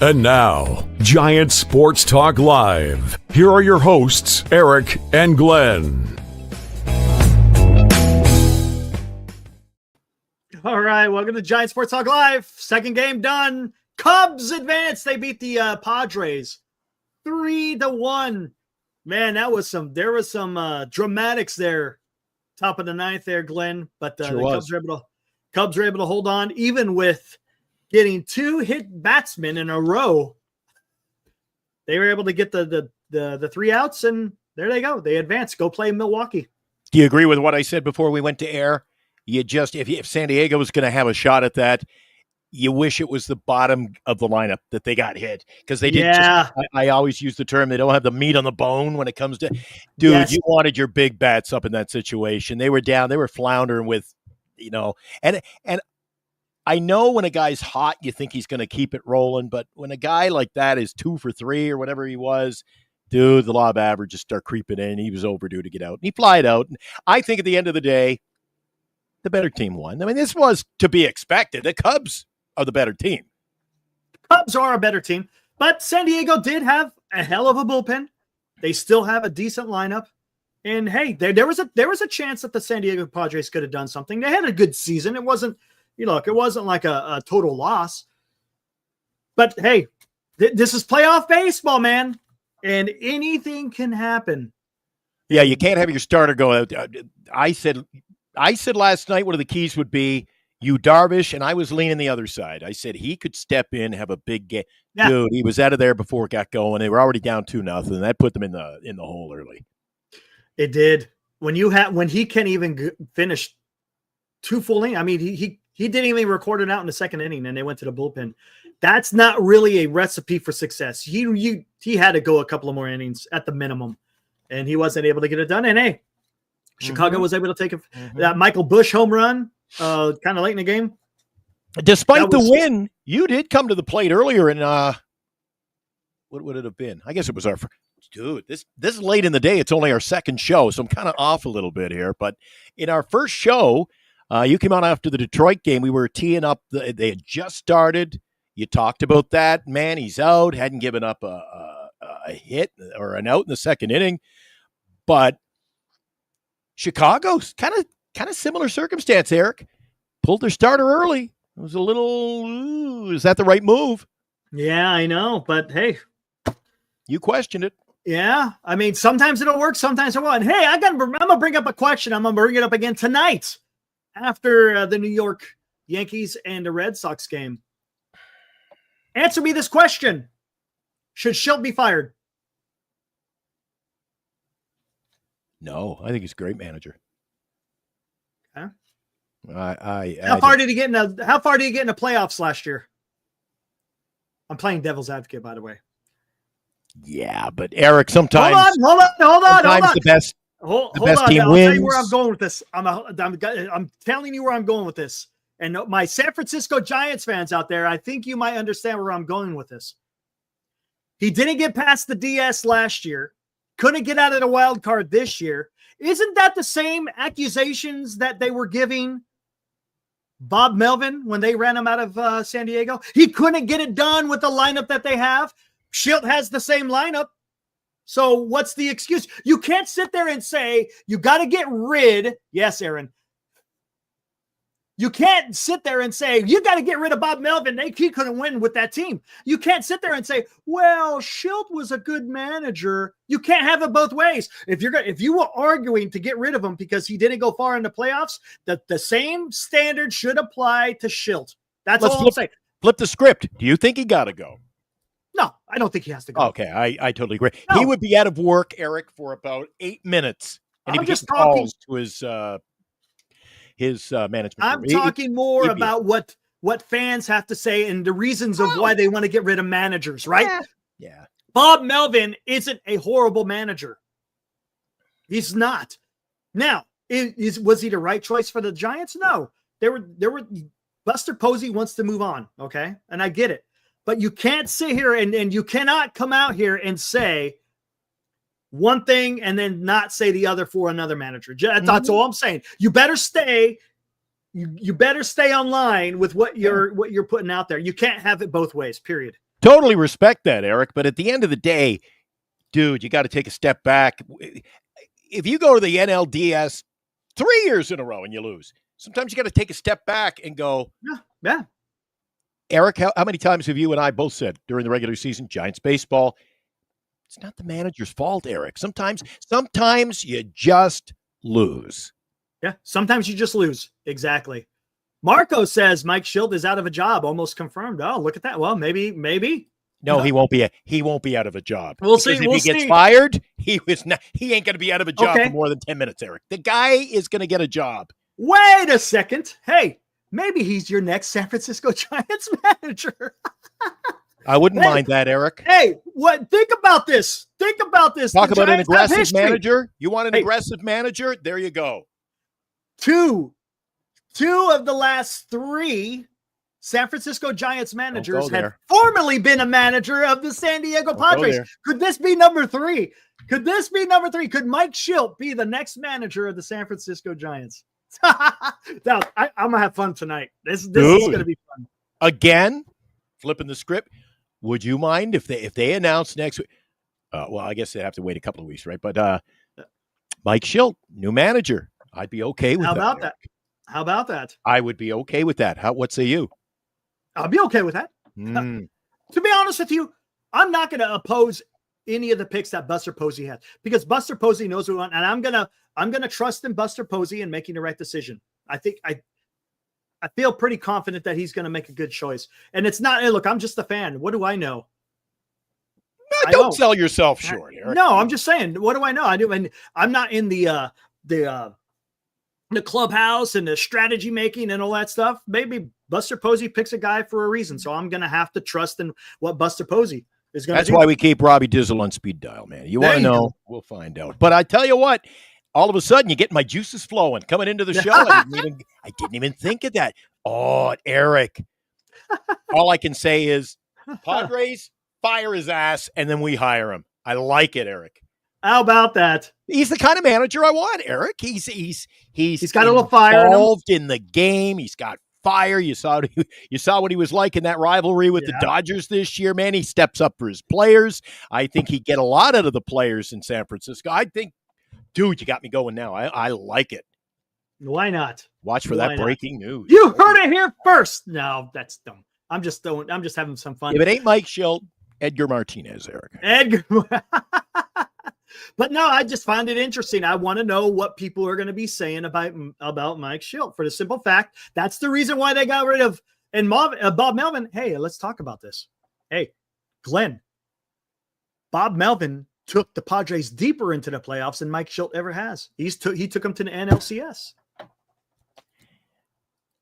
And now, Giant Sports Talk Live. Here are your hosts, Eric and Glenn. All right, welcome to Giant Sports Talk Live. Second game done. Cubs advance. They beat the Padres 3-1. Man, there was some dramatics there. Top of the ninth there, Glenn. But the Cubs were able to hold on, even with getting two hit batsmen in a row. They were able to get the 3 outs, and there they go. They advance. Go play Milwaukee. Do you agree with what I said before we went to air? If San Diego was going to have a shot at that, you wish it was the bottom of the lineup that they got hit, because they did. Yeah. I always use the term, they don't have the meat on the bone when it comes to, dude. Yes. You wanted your big bats up in that situation. They were down. They were floundering with, and I know when a guy's hot, you think he's going to keep it rolling, but when a guy like that is 2 for 3 or whatever he was, dude, the law of averages start creeping in. He was overdue to get out, and he flied out. And I think at the end of the day, the better team won. I mean, this was to be expected. The Cubs are the better team. Cubs are a better team, but San Diego did have a hell of a bullpen. They still have a decent lineup. And hey, there was a chance that the San Diego Padres could have done something. They had a good season. It wasn't, it wasn't like a total loss. But hey, this is playoff baseball, man, and anything can happen. Yeah, you can't have your starter go out. I said last night one of the keys would be you Darvish, and I was leaning the other side. I said he could step in, have a big game. Yeah. Dude, he was out of there before it got going. They were already down 2-0. That put them in the hole early. It did. When he can't even finish 2 full innings. I mean, he didn't even record it out in the second inning, and they went to the bullpen. That's not really a recipe for success. He had to go a couple of more innings at the minimum, and he wasn't able to get it done. And hey, Chicago was able to take that Michael Busch home run kind of late in the game. Despite the win, you did come to the plate earlier, and what would it have been? I guess it was our first. Dude, this is late in the day. It's only our second show, so I'm kind of off a little bit here. But in our first show, you came out after the Detroit game. We were teeing up. They had just started. You talked about that. Man, he's out. Hadn't given up a hit or an out in the second inning. But Chicago's kind of similar circumstance, Eric. Pulled their starter early. It was a little, is that the right move? Yeah, I know. But hey. You questioned it. Yeah. I mean, sometimes it'll work, sometimes it won't. And hey, I'm going to bring up a question. I'm going to bring it up again tonight after the New York Yankees and the Red Sox game. Answer me this question. Should Shildt be fired? No, I think he's a great manager. Okay. How far did he get in the playoffs last year? I'm playing devil's advocate, by the way. Yeah, but Eric, sometimes hold on. The best team I'll wins. tell you where I'm going with this. I'm telling you where I'm going with this. And my San Francisco Giants fans out there, I think you might understand where I'm going with this. He didn't get past the DS last year. Couldn't get out of the wild card this year. Isn't that the same accusations that they were giving Bob Melvin when they ran him out of San Diego? He couldn't get it done with the lineup that they have. Shildt has the same lineup. So what's the excuse? You can't sit there and say you got to get rid. Yes, Aaron. You can't sit there and say you got to get rid of Bob Melvin. He couldn't win with that team. You can't sit there and say, well, Shildt was a good manager. You can't have it both ways. If you were arguing to get rid of him because he didn't go far in the playoffs, the same standard should apply to Shildt. That's all I'm saying. Flip the script. Do you think he got to go? No, I don't think he has to go. Okay, I totally agree. No. He would be out of work, Eric, for about 8 minutes, and he'd just calls to his management. I'm talking more about what fans have to say and the reasons of why they want to get rid of managers, right? Yeah. Bob Melvin isn't a horrible manager. He's not. Now, was he the right choice for the Giants? No. There were Buster Posey wants to move on, okay? And I get it. But you can't sit here and you cannot come out here and say one thing and then not say the other for another manager. That's all I'm saying. You better stay. You better stay online with what you're putting out there. You can't have it both ways, period. Totally respect that, Eric. But at the end of the day, dude, you got to take a step back. If you go to the NLDS 3 years in a row and you lose, sometimes you got to take a step back and go, Yeah. Eric, how many times have you and I both said during the regular season, Giants baseball, it's not the manager's fault, Eric. Sometimes you just lose. Yeah. Sometimes you just lose. Exactly. Marco says Mike Shildt is out of a job, almost confirmed. Oh, look at that. Well, maybe. No, he won't be. He won't be out of a job. We'll see. If he gets fired, he ain't going to be out of a job for more than 10 minutes, Eric. The guy is going to get a job. Wait a second. Hey, maybe he's your next San Francisco Giants manager. I wouldn't mind that, Eric. Hey, what? Think about this. Talk about an aggressive manager. You want an aggressive manager? There you go. Two of the last 3 San Francisco Giants managers had formerly been a manager of the San Diego Padres. Could this be number 3? Could Mike Shildt be the next manager of the San Francisco Giants? Now, I'm going to have fun tonight. This is going to be fun. Again, flipping the script. Would you mind if they announce next week? Well, I guess they have to wait a couple of weeks, right? But Mike Shildt, new manager. I'd be okay with that. How about that? I would be okay with that. What say you? I'll be okay with that. To be honest with you, I'm not going to oppose any of the picks that Buster Posey has because Buster Posey knows what he wants, and I'm gonna trust in Buster Posey in making the right decision. I think I feel pretty confident that he's going to make a good choice. And it's not. Hey, look, I'm just a fan. What do I know? Don't sell yourself short, Eric. No, I'm just saying. What do I know? I'm not in the clubhouse and the strategy making and all that stuff. Maybe Buster Posey picks a guy for a reason. So I'm going to have to trust in what Buster Posey is going to do. That's why we keep Robbie Dizzle on speed dial, man. You want to know? We'll find out. But I tell you what, all of a sudden you get my juices flowing coming into the show. I didn't even think of that. Oh, Eric. All I can say is Padres fire his ass and then we hire him. I like it, Eric. How about that? He's the kind of manager I want, Eric. He's got a little fire involved in the game. He's got fire. You saw what he was like in that rivalry with the Dodgers this year, man. He steps up for his players. I think he'd get a lot out of the players in San Francisco. I think, dude, you got me going now. I like it. Why not? Watch for that breaking news. You heard it here first. No, that's dumb. I'm just having some fun. If it ain't Mike Shildt, Edgar Martinez, Eric. Edgar. But no, I just find it interesting. I want to know what people are going to be saying about Mike Shildt for the simple fact that's the reason why they got rid of Bob Melvin. Hey, let's talk about this. Hey, Glenn, Bob Melvin took the Padres deeper into the playoffs than Mike Shildt ever has. He took them to the NLCS.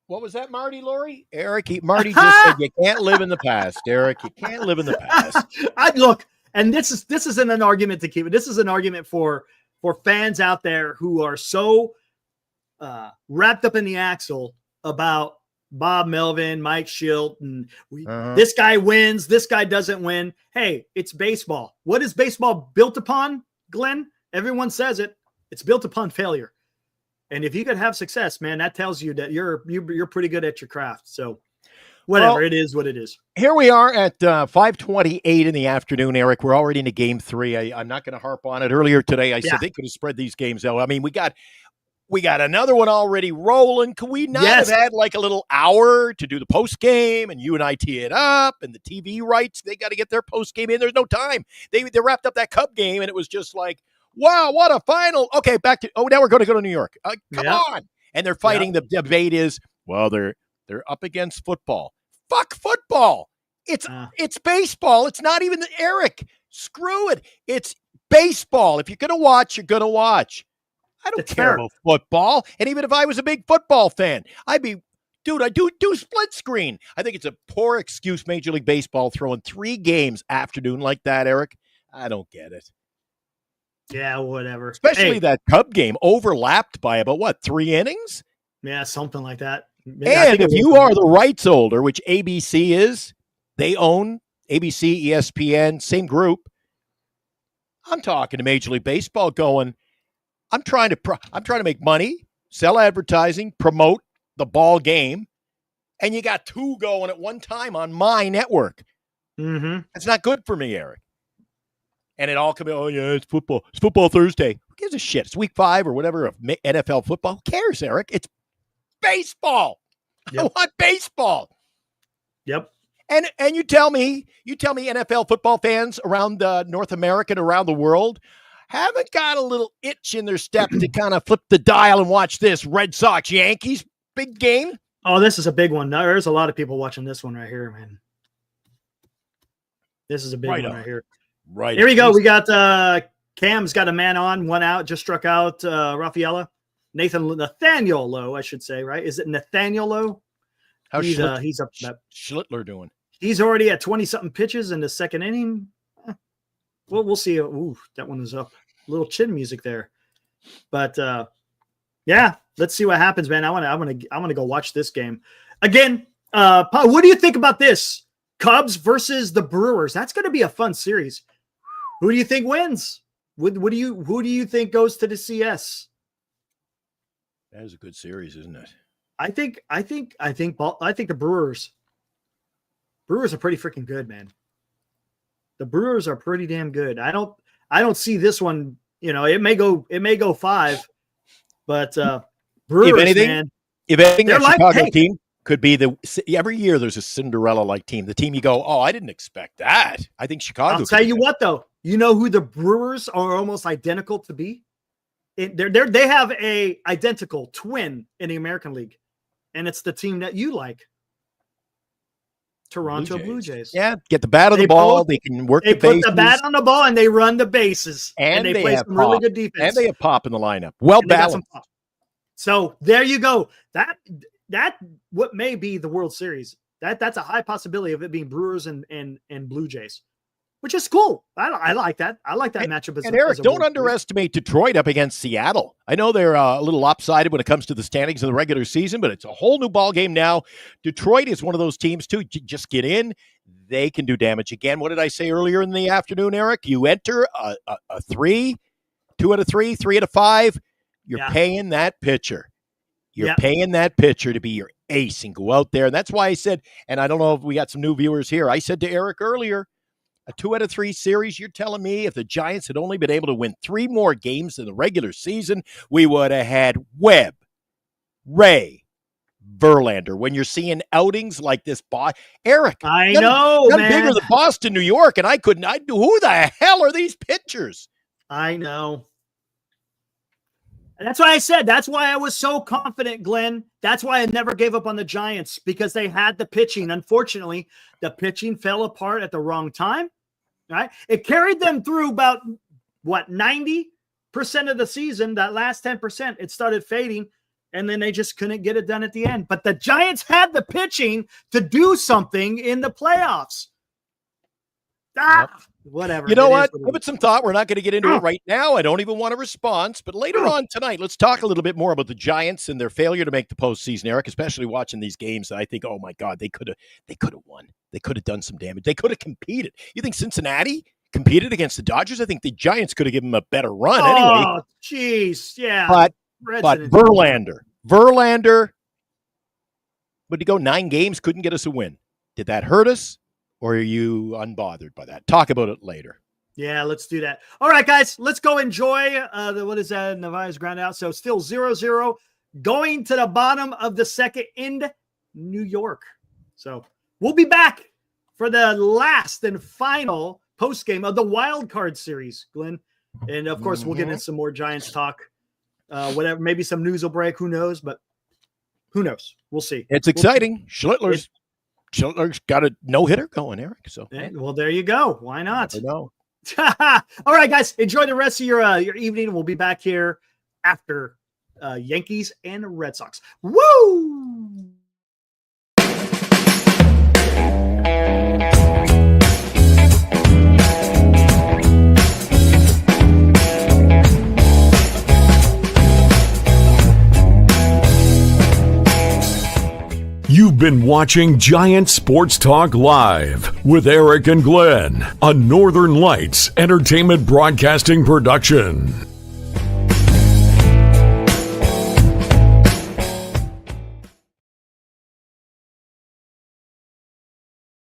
What was that, Marty Laurie? Eric, Marty just said you can't live in the past, Eric. You can't live in the past. Look. And this isn't an argument to keep it. This is an argument for fans out there who are so wrapped up in the axle about Bob Melvin, Mike Shildt, and this guy wins, this guy doesn't win. Hey, it's baseball. What is baseball built upon, Glenn? Everyone says it. It's built upon failure. And if you could have success, man, that tells you that you're pretty good at your craft. So whatever, it is what it is. Here we are at 5:28 in the afternoon, Eric. We're already into Game 3. I'm not going to harp on it. Earlier today, I said they could have spread these games out. I mean, we got another one already rolling. Could we not have had like a little hour to do the post game and you and I tee it up and the TV rights? They got to get their post game in. There's no time. They wrapped up that Cub game and it was just like, wow, what a final. Okay, back to now we're going to go to New York. Come on. And they're fighting. The debate is, well, they're up against football. Fuck football. It's baseball. It's not even Eric. Screw it. It's baseball. If you're going to watch, you're going to watch. I don't care about football. And even if I was a big football fan, I'd be, dude, I do split screen. I think it's a poor excuse, Major League Baseball, throwing 3 games afternoon like that, Eric. I don't get it. Yeah, whatever. Especially that Cub game overlapped by about, 3 innings? Yeah, something like that. And if you are the rights holder, which ABC is, they own ABC, ESPN, same group. I'm talking to Major League Baseball going, I'm trying to make money, sell advertising, promote the ball game, and you got 2 going at one time on my network. Mm-hmm. That's not good for me, Eric. And it all comes, oh, yeah, it's football. It's football Thursday. Who gives a shit? It's week 5 or whatever of NFL football. Who cares, Eric? It's baseball. Yep. I want baseball. Yep. And you tell me NFL football fans around North America and around the world haven't got a little itch in their step to kind of flip the dial and watch this Red Sox Yankees big game? Oh, this is a big one. There's a lot of people watching this one right here, man. This is a big one right here. Right. Here we go. We got Cam's got a man on, 1 out, just struck out Rafaela. Nathaniel Lowe, I should say, right? Is it Nathaniel Lowe? How's he's up. Schlittler doing? He's already at 20-something pitches in the second inning. Well, we'll see. Ooh, that one was up. A little chin music there. But yeah, let's see what happens, man. I want to go watch this game again. What do you think about this? Cubs versus the Brewers. That's going to be a fun series. Who do you think wins? Who do you think goes to the CS? That is a good series, isn't it? I think the Brewers are pretty freaking good, man. The Brewers are pretty damn good. I don't see this one, it may go 5, but Brewers, if anything, that Chicago team could be every year there's a Cinderella-like team. The team you go, oh, I didn't expect that. I think Chicago. I'll tell you what, though. You know who the Brewers are almost identical to be? They have a identical twin in the American League, and it's the team that you like. Toronto Blue Jays. Yeah, get the bat on the ball. They can work the bases. They put the bat on the ball, and they run the bases. And they play some really good defense. And they have pop in the lineup. Well balanced. So there you go. That what may be the World Series. That's a high possibility of it being Brewers and Blue Jays, which is cool. I like that. I like that matchup. And Eric, don't underestimate Detroit up against Seattle. I know they're a little lopsided when it comes to the standings of the regular season, but it's a whole new ball game now. Detroit is one of those teams, too. Just get in. They can do damage. Again, what did I say earlier in the afternoon, Eric? You enter a 3, 2 out of 3, 3 out of 5. You're paying that pitcher. You're paying that pitcher to be your ace and go out there. And that's why I said, and I don't know if we got some new viewers here, I said to Eric earlier, a 2 out of 3 series, you're telling me if the Giants had only been able to win 3 more games in the regular season, we would have had Webb, Ray, Verlander. When you're seeing outings like this, Eric, I know, man. Bigger than Boston, New York, and who the hell are these pitchers? I know. And that's why I said, that's why I was so confident, Glenn. That's why I never gave up on the Giants, because they had the pitching. Unfortunately, the pitching fell apart at the wrong time, right? It carried them through about, 90% of the season. That last 10%, it started fading, and then they just couldn't get it done at the end. But the Giants had the pitching to do something in the playoffs. Whatever. You know what? Give it some thought. We're not going to get into it right now. I don't even want a response. But later on tonight, let's talk a little bit more about the Giants and their failure to make the postseason, Eric, especially watching these games that I think, oh, my God, they could have won. They could have done some damage. They could have competed. You think Cincinnati competed against the Dodgers? I think the Giants could have given them a better run anyway. Oh, jeez. Yeah. But Verlander, would he go 9 games, couldn't get us a win? Did that hurt us? Or are you unbothered by that? Talk about it later. Yeah, let's do that. All right, guys, let's go enjoy what is that? Navajas ground out. So still 0-0 going to the bottom of the second in New York. So we'll be back for the last and final postgame of the wild card series, Glenn. And of course, we'll get into some more Giants talk. Whatever, maybe some news will break. Who knows? But who knows? We'll see. It's exciting. Schlittler's got a no-hitter going, Eric. So, well, there you go. Why not? I know. All right, guys. Enjoy the rest of your evening. We'll be back here after Yankees and Red Sox. Woo! You've been watching Giant Sports Talk Live with Eric and Glenn, a Northern Lights Entertainment Broadcasting production.